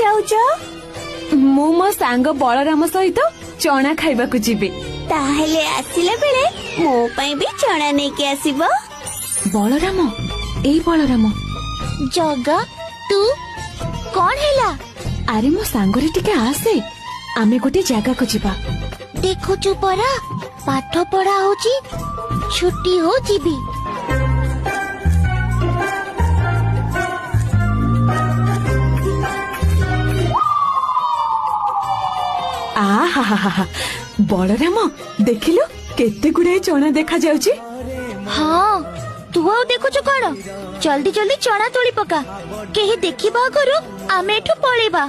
ଯାଉଛ? ମୁଁ ମୋ ସାଙ୍ଗ ବଳରାମ ସହିତ ଚଣା ଖାଇବାକୁ ଯିବି। ତାହେଲେ ଆସିଲା ବେଳେ ମୋ ପାଇଁ ବି ଚଣା ନେଇକି ଆସିବ। ବଳରାମ, ଏଇ ବଳରାମ। ଜଗା, ତୁ କଣ ହେଲା? ଆରେ ମୋ ସାଙ୍ଗରେ ଟିକେ ଆସେ, ଆମେ ଗୋଟେ ଜାଗାକୁ ଯିବା। ଦେଖୁଛୁ ପରା, ପାଠ ପଢା ହଉଛି, ଛୁଟି ହଉ ଯିବି। ଆହା, ବଳରାମ ଦେଖିଲୁ କେତେ ଗୁଡାଏ ଚଣା ଦେଖା ଯାଉଛି। ହଁ, ତୁ ଆଉ ଦେଖୁଛୁ କଣ? ଜଲ୍ଦି ଜଲ୍ଦି ଚଣା ତୋଳି ପକା, କେହି ଦେଖିବା ଆଗରୁ ଆମେ ଏଠୁ ପଳେଇବା।